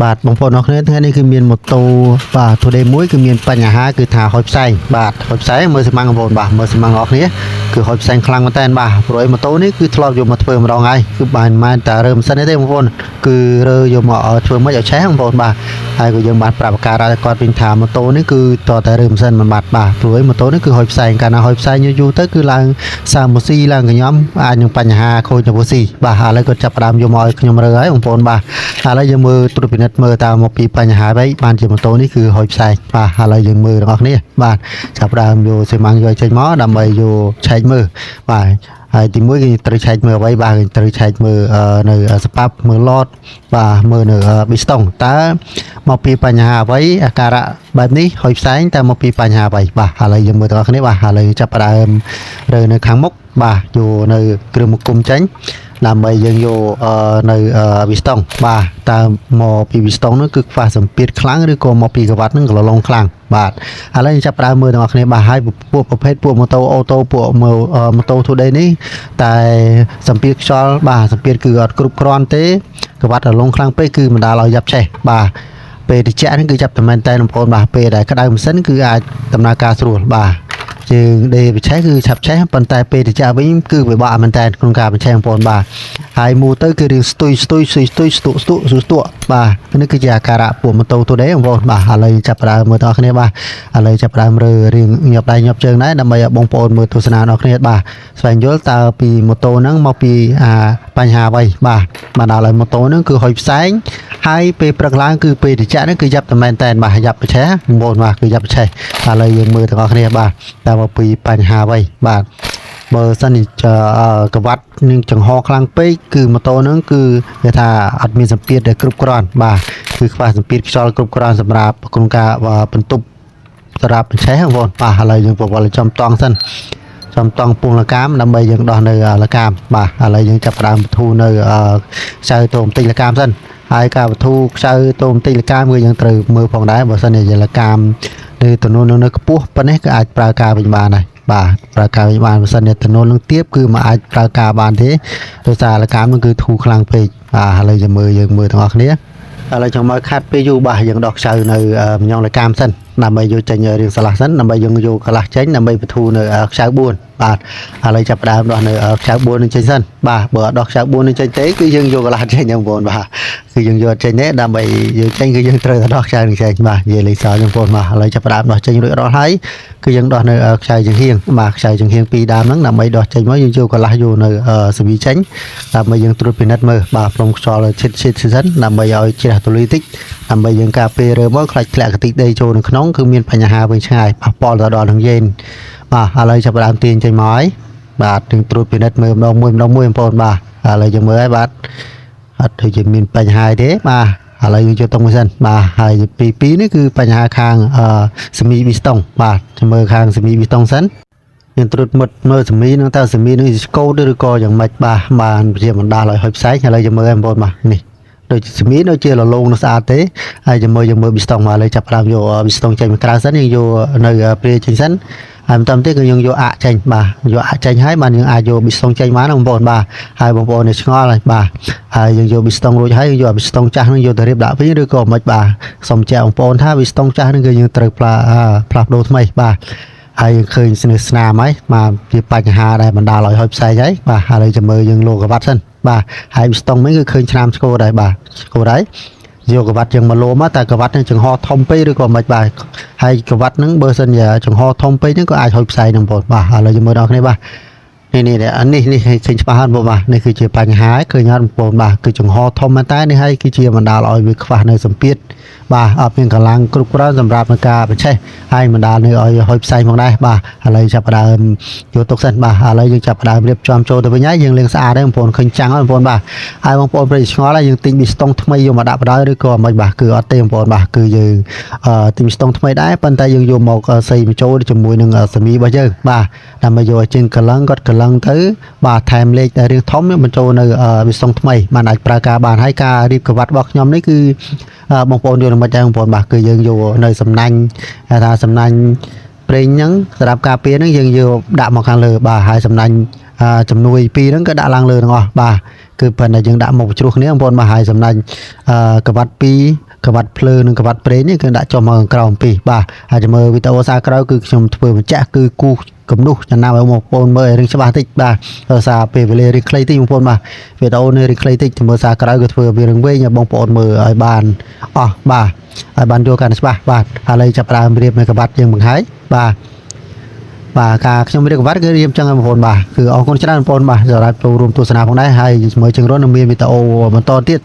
បាទបងប្អូនអរគ្នាថ្ងៃនេះគឺមានម៉ូតូបាទ today មួយគឺមានបញ្ហាគឺថាហុចផ្សែងបាទហុចផ្សែងមើលសិមាំងបងប្អូនបាទមើលសិមាំងអរគ្នាគឺហុចផ្សែងខ្លាំងមែនតើបាទព្រោះឯម៉ូតូនេះគឺធ្លាប់យកមកធ្វើម្ដងហើយគឺបានមិនតែរើម៉ាស៊ីនទេបងប្អូនគឺរើយកមកធ្វើមិនឲ្យឆេះបងប្អូនបាទហើយក៏យើងបានប្រាប់ការគាត់វិញថាម៉ូតូនេះគឺតតែរើម៉ាស៊ីនមិនបាត់បាទព្រោះឯម៉ូតូនេះគឺហុចផ្សែងកាលណាហុចផ្សែងយូរទៅគឺឡើងសាម៉ូស៊ីឡើងកញ្ញំអាចនឹងបញ្ហាខូចទៅស៊ីបាទឥឡូវគាត់ចាប់ផ្ដើមយកមកឲ្យខ្ញុំរើហើយបងប្អូនបាទឥឡូវយើងមើលត្រួតពិនិត្យមើលតាមមកពីបញ្ហាវិញបានជាម៉ូតូនេះគឺហុចផ្សែងបាទឥឡូវយើងមើលទាំងអស់គ្នាបាទចាប់ផ្ដើមយកសេម៉ាំងយកចេញមកដើម្បីយកឆែកមើលបាទហើយទីមួយគឺត្រូវឆែកមើលអ្វីបាទត្រូវឆែកមើលនៅស្ប៉ាប់មើលឡតបាទមើលនៅប៊ីស្តុងតើមកពីបញ្ហាអ្វីអាការៈបែបនេះហុចផ្សែងតើមកពីបញ្ហាអ្វីបាទឥឡូវយើងមើលទាំងអស់គ្នាបាទឥឡូវចាប់ផ្ដើមរើនៅខាងមុខបាទយកនៅគ្រឿងមកគុំចេញដើម្បីយើងយកនៅវីស្តុងបាទតើមកពីវីស្តុងនោះគឺខ្វះសម្ពាធខ្លាំងឬក៏មកពីក្បាត់នឹងកលងខ្លាំងបាទឥឡូវចាប់ផ្ដើមមើលទាំងអស់គ្នាបាទហើយពួកប្រភេទពួកម៉ូតូអូតូពួកម៉ូតូ today នេះតែសម្ពាធខ្យល់បាទសម្ពាធគឺអត់គ្រប់គ្រាន់ទេក្បាត់កលងខ្លាំងពេកគឺមិនដាល់ឲ្យយ៉ាប់ឆេះបាទពេលត្រជាក់នេះគឺចាប់តែមែនតែបងប្អូនបាទពេលដែលក្តៅម៉ាស៊ីនគឺអាចដំណើរការស្រួលបាទជាងដេបច្ឆេះគឺឆាប់ឆេះប៉ុន្តែពេលត្រជាក់វិញគឺពិបាកមែនតើក្នុងការបច្ឆេះបងប្អូនបាទហើយមូទៅគឺរឿងស្ទុយស្ទុកបាទនេះគឺជាអាការៈពួកម៉ូតូទូដេបងប្អូនបាទឥឡូវចាប់ផ្ដើមមើលតអស់គ្នាបាទឥឡូវចាប់ផ្ដើមរើរឿងញាប់ដៃញាប់ជើងដែរដើម្បីឲ្យបងប្អូនមើលទស្សនាដល់គ្នាបាទស្វែងយល់តើពីម៉ូតូហ្នឹងមកពីបញ្ហាអ្វីបាទបានដល់ឲ្យម៉ូតូហ្នឹងគឺហុយផ្សែងហើយពេលព្រឹកឡើងគឺពេលត្រជាក់ហ្នឹងគឺយ៉ាប់តែមែនតែបាទយ៉ាប់បច្ឆេះបងប្អូនបាទគឺយ៉ាប់បច្ឆេះឥឡូវយើងមើលទាំងអស់គ្នាបាទតើមកពីបញ្ហាអ្វីបាទបើសិនជាកវ៉ាត់នឹងចង្ហខ្លាំងពេកគឺម៉ូតូហ្នឹងគឺគេថាអត់មានសម្ពាធដែលគ្រប់គ្រាន់បាទគឺខ្វះសម្ពាធខ្យល់គ្រប់គ្រាន់សម្រាប់ក្នុងការបន្ទប់សម្រាប់បញ្ឆេះបងប្អូនបាទឥឡូវយើងប្រវល់ចំតង់សិនចំតង់ពងលកាមដើម្បីយើងដោះនៅលកាមបាទឥឡូវយើងចាប់ផ្ដើមបធូរនៅខ្សៅតូមតិចលកាមសិនហើយការបធូរខ្សៅតូមតិចលកាមគឺយើងត្រូវមើលផងដែរបើសិនជាលកាមនៅទំនួលនៅខ្ពស់ប៉ុណ្ណេះក៏អាចប្រើការវិញបានដែរបាទប្រើការវិញបានបើសិនជាទំនួលនឹងទាបគឺមិនអាចប្រើការបានទេដោយសារលកាមនឹងគឺធូរខ្លាំងពេកបាទឥឡូវយើងមើលទាំងអស់គ្នាឥឡូវចង់មកខាត់ពេលយូរបាទយើងដោះខ្សៅនៅញងលកាមសិនដើម្បីយកចេញរៀងស្លាស់សិនដើម្បីយើងយកកន្លះចេញដើម្បីបធូរនៅខ្សៅ4បាទឥឡូវចាប់ផ្ដើមដោះនៅខ្សៅ4នឹងចេញសិនបាទបើអត់ដោះខ្សៅ4នឹងចេញទេគឺយើងយកកន្លះចេញបងប្អូនបាទគឺយើងយកចេញទេដើម្បីយើងចេញគឺយើងត្រូវតែដោះខ្សៅនឹងចេញបាទនិយាយលេខសបងប្អូនបាទឥឡូវចាប់ផ្ដើមដោះចេញរួចរាល់ហើយគឺយើងដោះនៅខ្សៅចង្ហៀងបាទខ្សៅចង្ហៀង2ដើមហ្នឹងដើម្បីដោះចេញមកយើងយកកន្លះយកនៅសវីចេញដើម្បីយើងត្រួតពិនិត្យមើលបាទព្រមខ្យល់ឈិតសិនដើម្បីឲ្យជ្រះទូលីតិចដើម្បីយើងការពាររើមកខ្លាច់ធ្លាក់កតិចដីចូលនៅក្នុងគឺមានបញ្ហាវិញឆ្ងាយប៉ះពាល់ទៅដល់នឹងយេនបាទឥឡូវចាប់ផ្ដើមទាញចេញមកហើយបាទនឹងត្រួតពិនិត្យមើលម្ដងមួយបងប្អូនបាទឥឡូវយើងមើលហើយបាទអត់ដូចជាមានបញ្ហាទេបាទឥឡូវយើងចូលតុងមួយសិនបាទហើយពីនេះគឺបញ្ហាខាងសេមីប៊ីស្តុងបាទចាំមើលខាងសេមីប៊ីស្តុងសិនយើងត្រួតមើលសេមីនឹងតើសេមីនឹងស្កូតឬក៏យ៉ាងម៉េចបាទបានជាបណ្ដាលឲ្យហុយផ្សែងឥឡូវយើងមើលបងប្អូនបាទនេះដូចសេមីដូចជាលលងនៅស្អាតទេហើយយើងមើលប៊ីស្តុងមកឥឡូវចាប់ផ្ដើមយកប៊ីស្តុងចេញមកក្រៅសិនយើងយកនៅព្រាចេញសិនហើយបន្តទៀតគឺយើងយកអាក់ចេញបាទយកអាក់ចេញហើយបានយើងអាចយកប៊ីស្តុងចេញបានបងប្អូនបាទហើយបងប្អូននេះឆ្ងល់ហើយបាទហើយយើងយកប៊ីស្តុងរួចហើយយកប៊ីស្តុងចាស់នឹងយកទៅរៀបដាក់វិញឬក៏មិនបាទសូមចែកបងប្អូនថាប៊ីស្តុងចាស់នឹងគឺយើងត្រូវផ្លាស់ប្ដូរថ្មីបាទហើយយើងឃើញស្នាមហើយបាទជាបញ្ហាដែលបណ្ដាលឲ្យហុចផ្សែងហើយបាទឥឡូវចាំមើលយើងលោកកវ៉ាត់សិនបាទហើយប៊ីស្តុងវិញគឺឃើញឆ្នាំស្គរដែរបាទស្គរដែរយកកវ៉ាត់យើងមកលោមកតែកវ៉ាត់នឹងចង្ហធំពេកឬក៏មិនបាទហើយកវ៉ាត់នឹងបើសិនជាចង្ហធំពេកហ្នឹងក៏អាចហុចផ្សែងនឹងបងប្អូនបាទឥឡូវយើងមើលដល់គ្នាបាទនេះឃើញច្បាស់ហើយបងបាទនេះគឺជាបញ្ហាឃើញអត់បងប្អូនបាទគឺចង្ហធំមែនតើនេះហើយគឺជាបណ្ដាលឲ្យវាខ្វះនៅសម្ពាធបាទអត់មានកម្លាំងគ្រប់គ្រាន់សម្រាប់ในការបញ្ឆេះហើយបណ្ដាលនៅឲ្យហុចផ្សែងផងដែរបាទឥឡូវចាប់ផ្ដើមយកទុកសិនបាទឥឡូវយើងចាប់ផ្ដើមរៀបចំចូលទៅវិញហើយយើងលាងស្អាតហើយបងប្អូនឃើញចាំងហើយបងប្អូនបាទហើយបងប្អូនប្រិយឆ្ងល់ហើយយើងទិញប៊ីស្តុងថ្មីយកមកដាក់បដៅឬក៏មិនបាទគឺអត់ទេបងប្អូនបាទគឺយើងទិញប៊ីស្តុងថ្មីដែរប៉ុន្តែយើងយកមកសីបញ្ចូលជាមួយនឹងសេមីរបស់យើងបាទដើម្បីយកឲ្យជាងកលឹងគាត់កលឹងទៅបាទថែមលេខតែរៀងធំបញ្ចូលនៅប៊ីស្តុងថ្មីបានអាចប្រើការបានហើយការរៀបក្បាត់របស់ខ្ញុំនេះគឺបងប្អូនយល់មិនដែរបងប្អូនបាទគឺយើងយកនៅសំណាញ់ថាសំណាញ់ប្រេងហ្នឹងសម្រាប់ការពារហ្នឹងយើងយកដាក់មកខាងលើបាទហើយសំណាញ់ជំនួយពីរហ្នឹងក៏ដាក់ឡើងលើទាំងអស់បាទ គឺប៉ុន្តែយើងដាក់មកជ្រោះគ្នាបងប្អូនបាទហើយសំណាញ់កវ៉ាត់2កវ៉ាត់ភ្លើនិងកវ៉ាត់ប្រេងនេះគឺដាក់ចុះមកខាងក្រោម2បាទហើយចាំមើលវីដេអូសារក្រោយគឺខ្ញុំធ្វើបញ្ជាក់គឺគូគំនុះចំណាំឲ្យបងប្អូនមើលឲ្យរៀងច្បាស់តិចបាទសារពេលវេលារៀងខ្លីតិចបងប្អូនបាទវីដេអូនេះរៀងខ្លីតិចចាំមើលសារក្រោយគឺធ្វើវារៀងវែងឲ្យបងប្អូនមើលឲ្យបានអស់បាទឲ្យបានយល់កាន់ច្បាស់បាទឥឡូវចាប់ផ្ដើមរៀបនៅកវ៉ាត់យើងបង្ហាញបាទការខ្ញុំរៀបកវ៉ាត់គឺរៀបចឹងឲ្យបងប្អូនបាទគឺអរគុណច្រើនបងប្អូនបាទសម្រាប់ចូលរួមទស្សនាផងដែរហើយមើលជើងរត់នឹងមានវីដេអូបន្តទៀត